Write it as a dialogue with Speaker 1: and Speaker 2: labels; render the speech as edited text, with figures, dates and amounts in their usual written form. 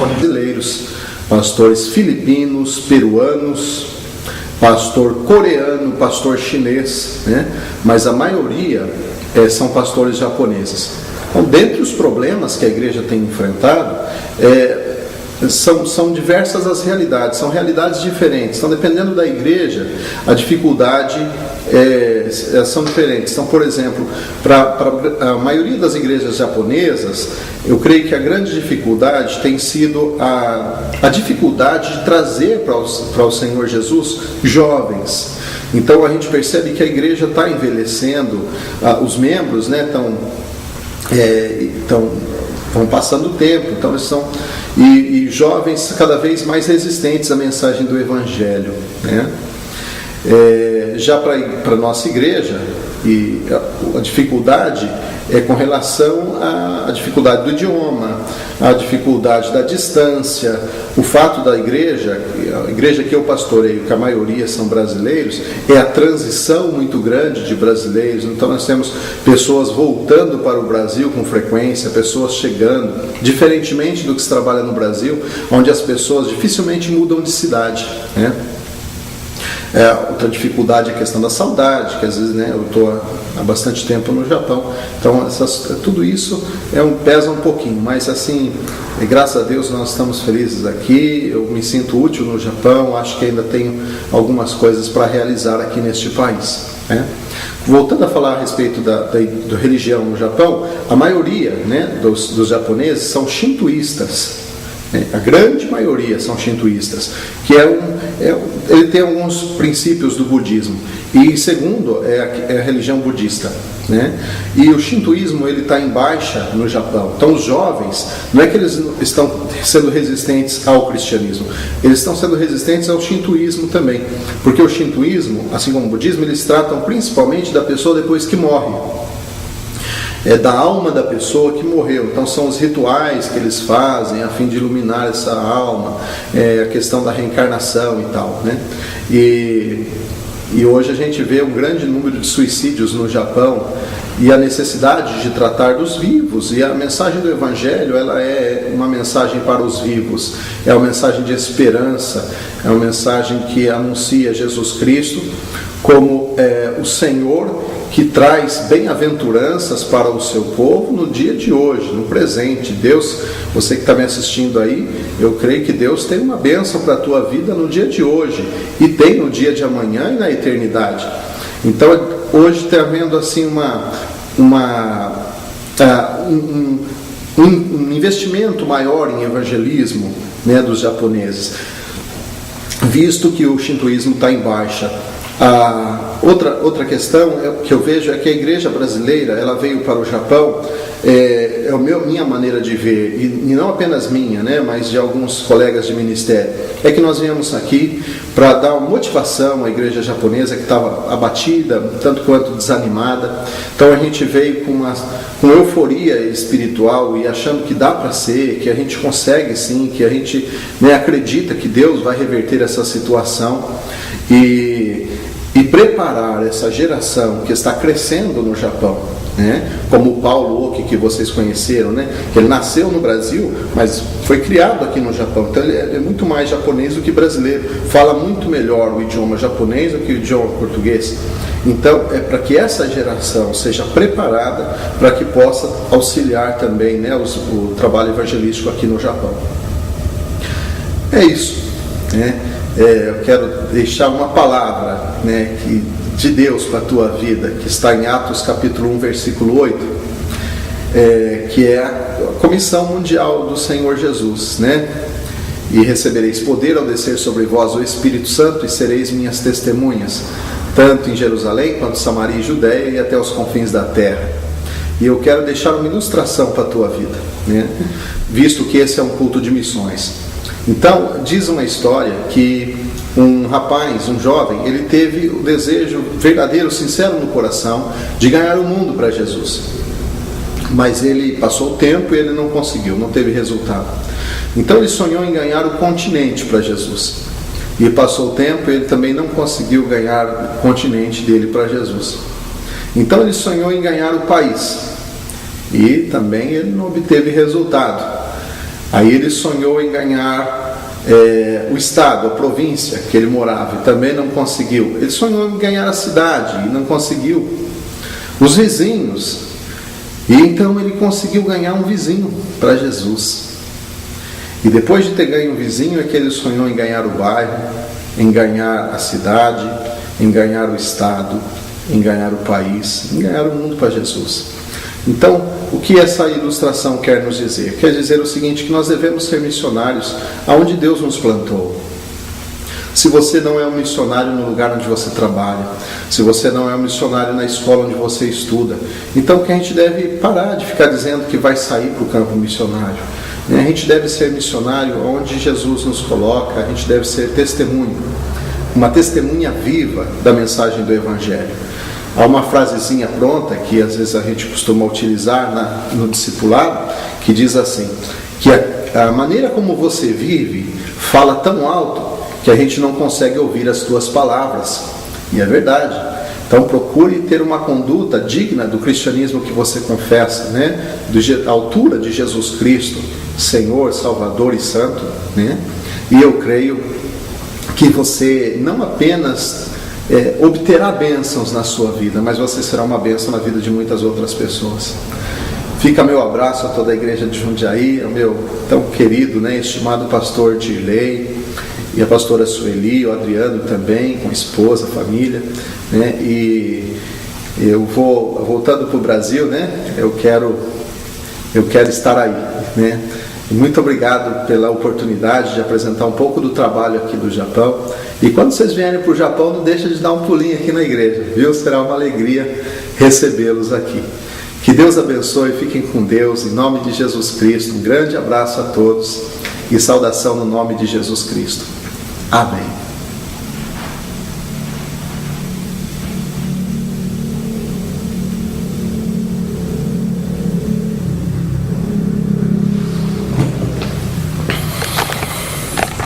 Speaker 1: brasileiros, pastores filipinos, peruanos, pastor coreano, pastor chinês, né? Mas a maioria são pastores japoneses. Então, dentre os problemas que a igreja tem enfrentado, são diversas as realidades, são realidades diferentes. Então, dependendo da igreja, a dificuldade são diferentes. Então, por exemplo, para a maioria das igrejas japonesas, eu creio que a grande dificuldade tem sido a dificuldade de trazer para o Senhor Jesus jovens. Então, a gente percebe que a igreja está envelhecendo, os membros, né, vão passando o tempo, então eles são e jovens cada vez mais resistentes à mensagem do Evangelho, né? Já para a nossa igreja, e a dificuldade é com relação à dificuldade do idioma, a dificuldade da distância, o fato da igreja, a igreja que eu pastoreio, que a maioria são brasileiros, é a transição muito grande de brasileiros. Então nós temos pessoas voltando para o Brasil com frequência, pessoas chegando, diferentemente do que se trabalha no Brasil, onde as pessoas dificilmente mudam de cidade, né? Outra dificuldade é a questão da saudade, que às vezes, né, eu estou há bastante tempo no Japão, então tudo isso pesa um pouquinho, mas assim, graças a Deus nós estamos felizes aqui, eu me sinto útil no Japão, acho que ainda tenho algumas coisas para realizar aqui neste país, né? Voltando a falar a respeito da religião no Japão, a maioria, né, dos japoneses são shintoístas. A grande maioria são shintoístas, que ele tem alguns princípios do budismo, e segundo é a religião budista, né? E o shintoísmo ele está em baixa no Japão. Então os jovens, não é que eles estão sendo resistentes ao cristianismo, eles estão sendo resistentes ao shintoísmo também, porque o shintoísmo, assim como o budismo, eles tratam principalmente da pessoa depois que morre. Da alma da pessoa que morreu. Então são os rituais que eles fazem a fim de iluminar essa alma, a questão da reencarnação e tal, né? E hoje a gente vê um grande número de suicídios no Japão e a necessidade de tratar dos vivos, e a mensagem do Evangelho ela é uma mensagem para os vivos, é uma mensagem de esperança, é uma mensagem que anuncia Jesus Cristo como o Senhor que traz bem-aventuranças para o seu povo no dia de hoje, no presente. Deus, você que está me assistindo aí, eu creio que Deus tem uma bênção para a tua vida no dia de hoje, e tem no dia de amanhã e na eternidade. Então, hoje está havendo assim um investimento maior em evangelismo, né, dos japoneses, visto que o shintoísmo está em baixa. Outra questão que eu vejo é que a igreja brasileira ela veio para o Japão, minha maneira de ver, e não apenas minha, né, mas de alguns colegas de ministério, é que nós viemos aqui para dar uma motivação à igreja japonesa que estava abatida, tanto quanto desanimada. Então a gente veio com euforia espiritual e achando que dá para ser, que a gente consegue sim, que a gente, né, acredita que Deus vai reverter essa situação e preparar essa geração que está crescendo no Japão, né? Como o Paulo Oki, que vocês conheceram, né? Ele nasceu no Brasil, mas foi criado aqui no Japão, então ele é muito mais japonês do que brasileiro, fala muito melhor o idioma japonês do que o idioma português. Então é para que essa geração seja preparada para que possa auxiliar também, né, o trabalho evangelístico aqui no Japão. É isso, né? Eu quero deixar uma palavra, né, de Deus para a tua vida, que está em Atos capítulo 1, versículo 8, que é a comissão mundial do Senhor Jesus, né? E recebereis poder ao descer sobre vós o Espírito Santo, e sereis minhas testemunhas, tanto em Jerusalém quanto Samaria e Judeia e até os confins da terra. E eu quero deixar uma ilustração para a tua vida, né? Visto que esse é um culto de missões. Então, diz uma história que um rapaz, um jovem, ele teve o desejo verdadeiro, sincero no coração, de ganhar o mundo para Jesus. Mas ele passou o tempo e ele não conseguiu, não teve resultado. Então ele sonhou em ganhar o continente para Jesus. E passou o tempo e ele também não conseguiu ganhar o continente dele para Jesus. Então ele sonhou em ganhar o país. E também ele não obteve resultado. Aí ele sonhou em ganhar o estado, a província que ele morava, e também não conseguiu. Ele sonhou em ganhar a cidade e não conseguiu. Os vizinhos, e então ele conseguiu ganhar um vizinho para Jesus. E depois de ter ganho um vizinho, é que ele sonhou em ganhar o bairro, em ganhar a cidade, em ganhar o estado, em ganhar o país, em ganhar o mundo para Jesus. Então, o que essa ilustração quer nos dizer? Quer dizer o seguinte, que nós devemos ser missionários aonde Deus nos plantou. Se você não é um missionário no lugar onde você trabalha, se você não é um missionário na escola onde você estuda, então que a gente deve parar de ficar dizendo que vai sair para o campo missionário. A gente deve ser missionário onde Jesus nos coloca, a gente deve ser testemunho, uma testemunha viva da mensagem do Evangelho. Há uma frasezinha pronta que às vezes a gente costuma utilizar no discipulado, que diz assim, que a maneira como você vive fala tão alto que a gente não consegue ouvir as tuas palavras. E é verdade. Então procure ter uma conduta digna do cristianismo que você confessa, né? Da altura de Jesus Cristo, Senhor, Salvador e Santo, né? E eu creio que você não apenas obterá bênçãos na sua vida, mas você será uma bênção na vida de muitas outras pessoas. Fica meu abraço a toda a igreja de Jundiaí, ao meu tão querido, né, estimado pastor Dirley, e a pastora Sueli, o Adriano também, com a esposa, a família, né? E eu vou voltando para o Brasil, né? Eu quero estar aí, né? Muito obrigado pela oportunidade de apresentar um pouco do trabalho aqui do Japão. E quando vocês vierem para o Japão, não deixa de dar um pulinho aqui na igreja, viu? Será uma alegria recebê-los aqui. Que Deus abençoe, fiquem com Deus, em nome de Jesus Cristo. Um grande abraço a todos e saudação no nome de Jesus Cristo. Amém.